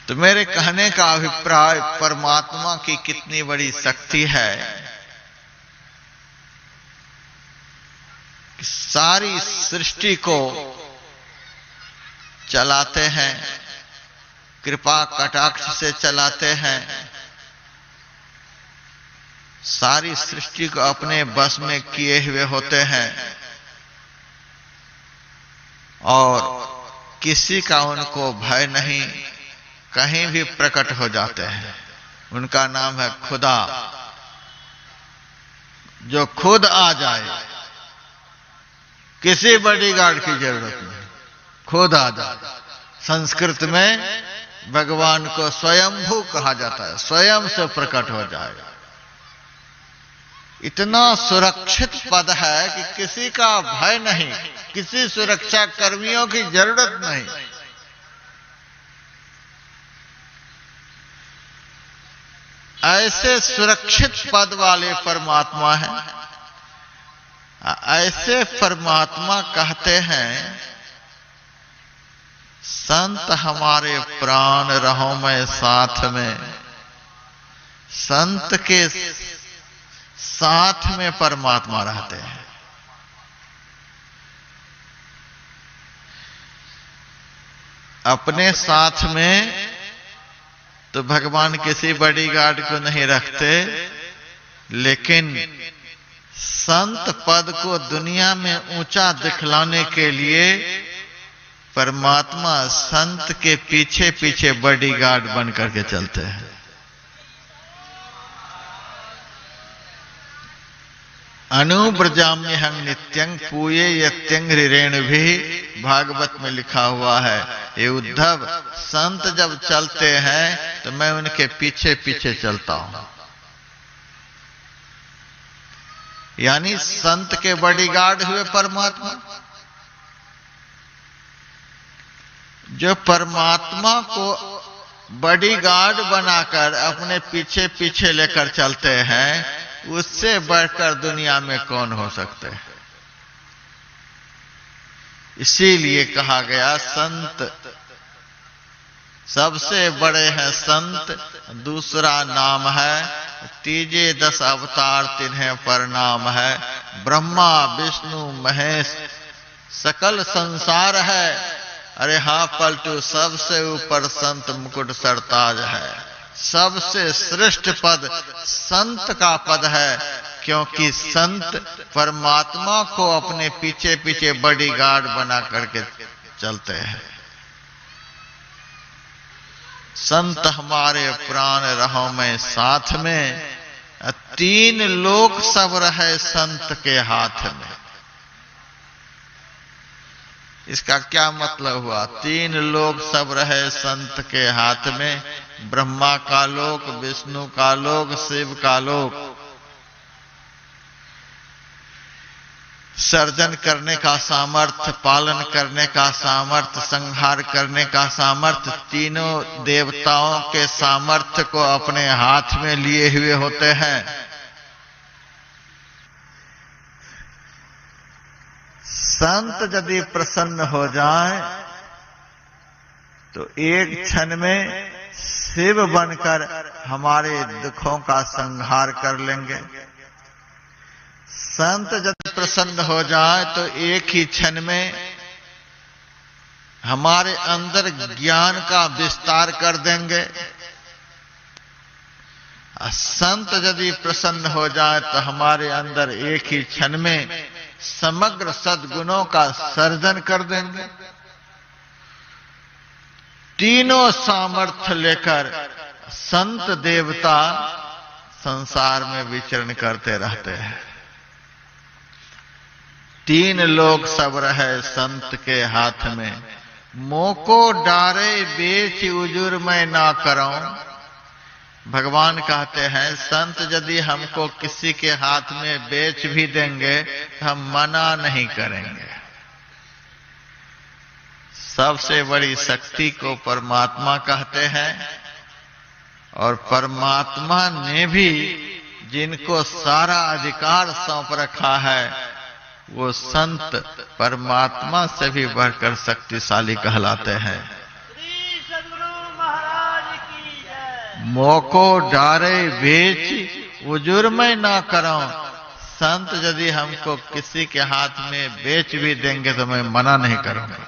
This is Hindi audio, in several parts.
तो मेरे कहने का अभिप्राय परमात्मा की कितनी बड़ी शक्ति है कि सारी सृष्टि को चलाते हैं, कृपा कटाक्ष से चलाते हैं, सारी सृष्टि को अपने बस में किए हुए होते हैं और किसी का उनको भय नहीं, कहीं भी प्रकट हो जाते हैं। उनका नाम है खुदा, जो खुद आ जाए, किसी बॉडीगार्ड की जरूरत नहीं, खुद आ जाए। संस्कृत में भगवान को स्वयंभू कहा जाता है, स्वयं से प्रकट हो जाएगा। इतना सुरक्षित पद है कि किसी का भय नहीं, किसी सुरक्षा कर्मियों की जरूरत नहीं। ऐसे सुरक्षित पद वाले परमात्मा हैं। ऐसे परमात्मा कहते हैं, संत हमारे प्राण रहो मैं साथ में। संत के साथ में परमात्मा रहते हैं। अपने साथ में तो भगवान किसी बॉडीगार्ड को नहीं रखते, लेकिन संत पद को दुनिया में ऊंचा दिखलाने के लिए परमात्मा संत के पीछे पीछे बॉडीगार्ड बन करके चलते हैं। अनुब्रजाम्यहं नित्यं पूये यत्यं हृरेण भी, भागवत में लिखा हुआ है। ये उद्धव, संत जब चलते हैं तो मैं उनके पीछे पीछे चलता हूं। यानी संत के बॉडीगार्ड हुए परमात्मा। जो परमात्मा को बॉडीगार्ड बनाकर अपने पीछे पीछे लेकर चलते हैं, उससे बढ़कर दुनिया में कौन हो सकते हैं। इसीलिए कहा गया संत सबसे बड़े हैं संत, दूसरा नाम है तीजे 10 अवतार तिन्हें प्रणाम है। ब्रह्मा विष्णु महेश सकल संसार है, अरे हाँ पलटू सबसे ऊपर संत मुकुट सरताज है। सबसे श्रेष्ठ पद संत का पद है, क्योंकि संत परमात्मा को अपने पीछे पीछे बॉडीगार्ड बना करके चलते हैं। संत हमारे प्राण रहो मैं साथ में, 3 लोक सब रहे संत के हाथ में। इसका क्या मतलब हुआ? 3 लोक सब रहे संत के हाथ में। ब्रह्मा का लोक, विष्णु का लोक, शिव का लोक। सर्जन करने का सामर्थ्य, पालन करने का सामर्थ्य, संहार करने का सामर्थ्य, तीनों देवताओं के सामर्थ्य को अपने हाथ में लिए हुए होते हैं। संत यदि प्रसन्न हो जाए तो एक क्षण में शिव बनकर हमारे दुखों का संहार कर लेंगे। संत जब प्रसन्न हो जाए तो एक ही क्षण में हमारे अंदर ज्ञान का विस्तार कर देंगे। संत यदि प्रसन्न हो जाए तो हमारे अंदर एक ही क्षण में समग्र सद्गुणों का सर्जन कर देंगे। तीनों सामर्थ्य लेकर संत देवता संसार में विचरण करते रहते हैं। 3 लोग सब रहे संत के हाथ में। मोको डारे बेच उजुर मैं ना कराऊं। भगवान कहते हैं संत यदि हमको किसी के हाथ में बेच भी देंगे तो हम मना नहीं करेंगे। सबसे बड़ी शक्ति को परमात्मा कहते हैं, और परमात्मा ने भी जिनको सारा अधिकार सौंप रखा है वो संत परमात्मा से भी बढ़कर शक्तिशाली कहलाते हैं। श्री सद्गुरु महाराज मोको डारे बेच उजुर मैं ना करूं। संत यदि हमको किसी के हाथ में बेच भी देंगे तो मैं मना नहीं करूंगा।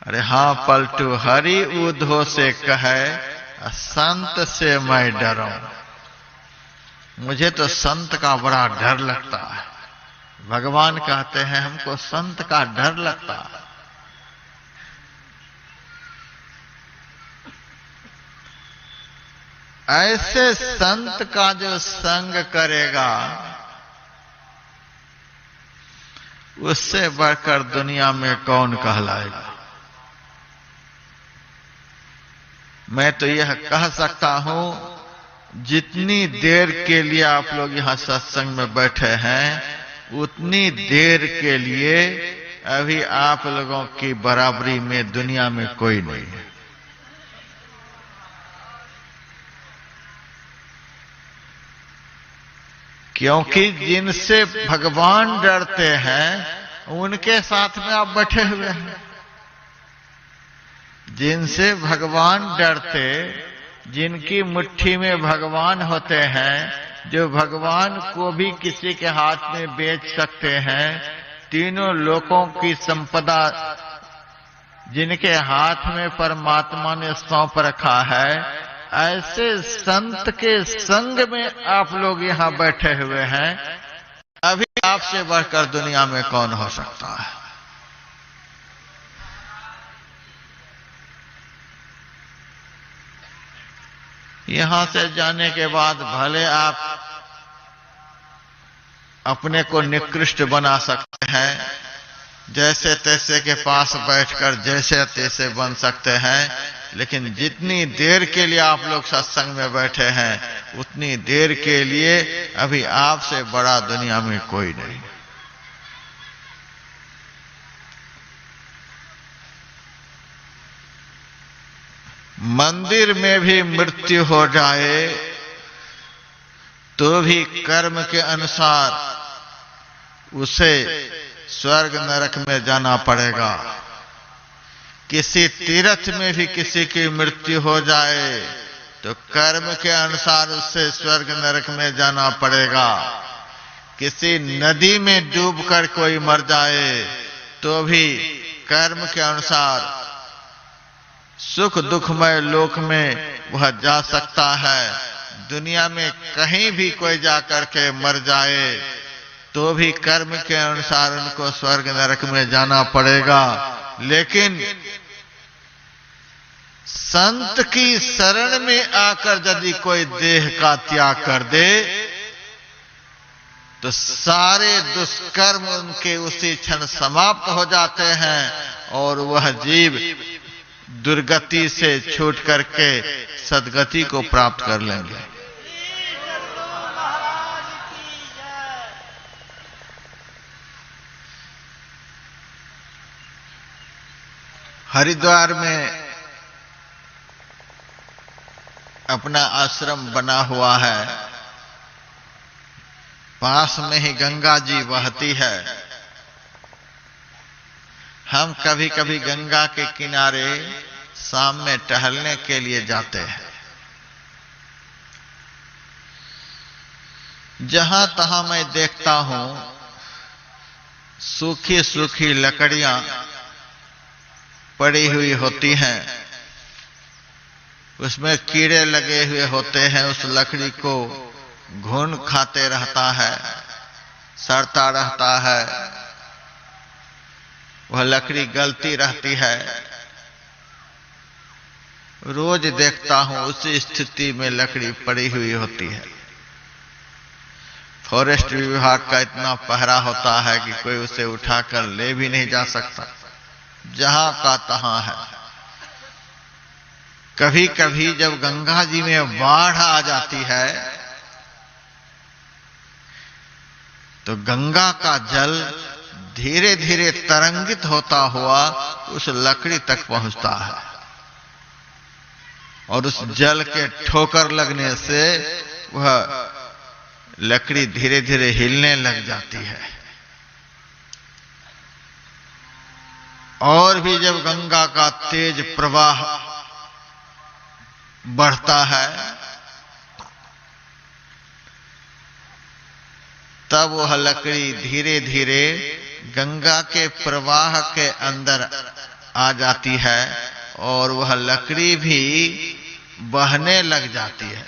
अरे हाँ पलटू हरि उधो से कहे संत से मैं डरूं। मुझे तो संत का बड़ा डर लगता है। भगवान कहते हैं हमको संत का डर लगता है। ऐसे संत का जो संग करेगा उससे बढ़कर दुनिया में कौन कहलाएगा। मैं तो यह कह सकता हूं, जितनी देर के लिए आप लोग यहां सत्संग में बैठे हैं उतनी देर के लिए अभी आप लोगों की बराबरी में दुनिया में कोई नहीं है। क्योंकि जिनसे भगवान डरते हैं उनके साथ में आप बैठे हुए हैं। जिनसे भगवान डरते, जिनकी मुट्ठी में भगवान होते हैं, जो भगवान को भी किसी के हाथ में बेच सकते हैं, तीनों लोकों की संपदा जिनके हाथ में परमात्मा ने सौंप रखा है, ऐसे संत के संग में आप लोग यहां बैठे हुए हैं। अभी आपसे बढ़कर दुनिया में कौन हो सकता है। यहां से जाने के बाद भले आप अपने को निकृष्ट बना सकते हैं, जैसे तैसे के पास बैठकर जैसे तैसे बन सकते हैं, लेकिन जितनी देर के लिए आप लोग सत्संग में बैठे हैं उतनी देर के लिए अभी आपसे बड़ा दुनिया में कोई नहीं। मंदिर में भी मृत्यु हो जाए तो भी कर्म के अनुसार उसे स्वर्ग नरक में जाना पड़ेगा। किसी तीर्थ में भी किसी की मृत्यु हो जाए तो कर्म के अनुसार उससे स्वर्ग नरक में जाना पड़ेगा। किसी नदी में डूबकर कोई मर जाए तो भी कर्म के अनुसार सुख दुखमय लोक में वह जा सकता है। दुनिया में कहीं भी कोई जाकर के मर जाए तो भी कर्म के अनुसार उनको स्वर्ग नरक में जाना पड़ेगा। लेकिन संत की शरण में आकर यदि कोई देह का त्याग कर दे तो सारे दुष्कर्म उनके उसी क्षण समाप्त हो जाते हैं और वह जीव दुर्गति से छूट करके सद्गति को प्राप्त कर लेंगे। हरिद्वार में अपना आश्रम बना हुआ है, पास में ही गंगा जी बहती है। हम कभी कभी गंगा के किनारे शाम में टहलने के लिए जाते हैं। जहां तहां मैं देखता हूं सूखी सूखी लकड़ियां पड़ी हुई होती हैं, उसमें कीड़े लगे हुए होते हैं। उस लकड़ी को घुन खाते रहता है, सड़ता रहता है, वह लकड़ी गलती रहती है। रोज देखता हूं उसी स्थिति में लकड़ी पड़ी हुई होती है। फॉरेस्ट विभाग का इतना पहरा होता है कि कोई उसे उठाकर ले भी नहीं जा सकता, जहां का तहां है। कभी कभी जब गंगा जी में बाढ़ आ जाती है तो गंगा का जल धीरे धीरे तरंगित होता हुआ उस लकड़ी तक पहुंचता है और उस जल के ठोकर लगने से वह लकड़ी धीरे धीरे हिलने लग जाती है। और भी जब गंगा का तेज प्रवाह बढ़ता है, तब वह लकड़ी धीरे धीरे गंगा के प्रवाह के अंदर आ जाती है और वह लकड़ी भी बहने लग जाती है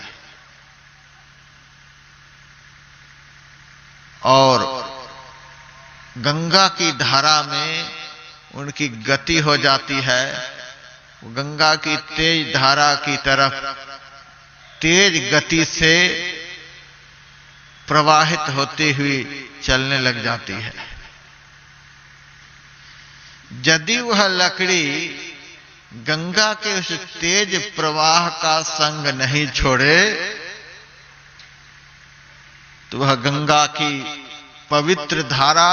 और गंगा की धारा में उनकी गति हो जाती है। गंगा की तेज धारा की तरफ तेज गति से प्रवाहित होती हुई चलने लग जाती है। यदि वह लकड़ी गंगा के उस तेज प्रवाह का संग नहीं छोड़े तो वह गंगा की पवित्र धारा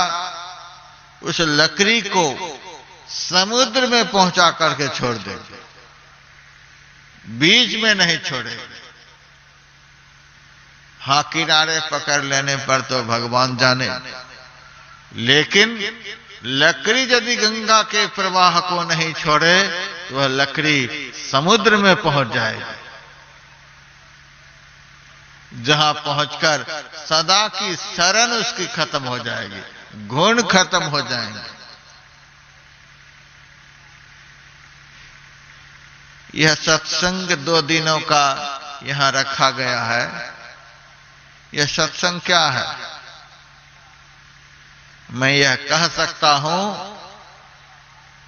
उस लकड़ी को समुद्र में पहुंचा करके छोड़ देगी, बीच में नहीं छोड़े। हां, किनारे पकड़ लेने पर तो भगवान जाने, लेकिन लकड़ी यदि गंगा के प्रवाह को नहीं छोड़े तो वह लकड़ी समुद्र में पहुंच जाएगी, जहां पहुंचकर सदा की शरण उसकी खत्म हो जाएगी, गुण खत्म हो जाएंगे। यह सत्संग 2 दिनों का यहां रखा गया है। यह सत्संग क्या है? मैं यह कह सकता हूं,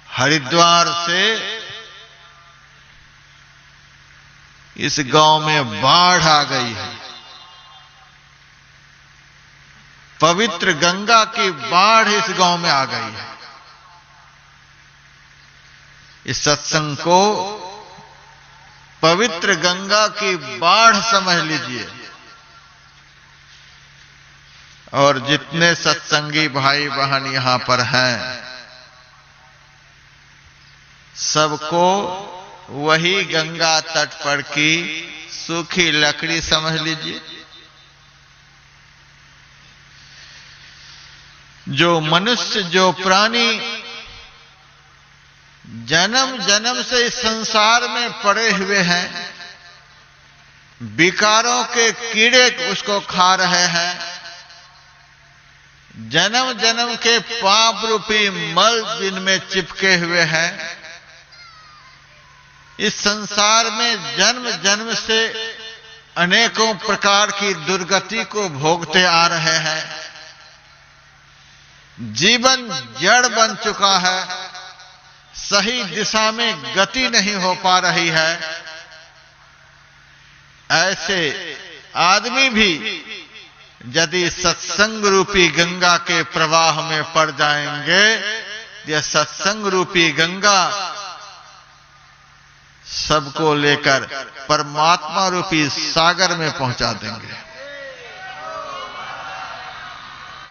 हरिद्वार से इस गांव में बाढ़ आ गई है, पवित्र गंगा की बाढ़ इस गांव में आ गई है। इस सत्संग को पवित्र गंगा की बाढ़ समझ लीजिए और जितने सत्संगी भाई बहन यहां पर हैं सबको वही गंगा तट पर की सूखी लकड़ी समझ लीजिए। जो मनुष्य, जो प्राणी जन्म जन्म से इस संसार में पड़े हुए हैं, विकारों के कीड़े उसको खा रहे हैं, जन्म जन्म के पाप रूपी मल जिनमें चिपके हुए हैं, इस संसार में जन्म जन्म से अनेकों प्रकार की दुर्गति को भोगते आ रहे हैं। जीवन जड़ बन चुका है, सही दिशा में गति नहीं हो पा रही है। ऐसे आदमी भी यदि सत्संग रूपी गंगा के प्रवाह में पड़ जाएंगे, यह सत्संग रूपी गंगा सबको लेकर परमात्मा रूपी सागर में पहुंचा देंगे।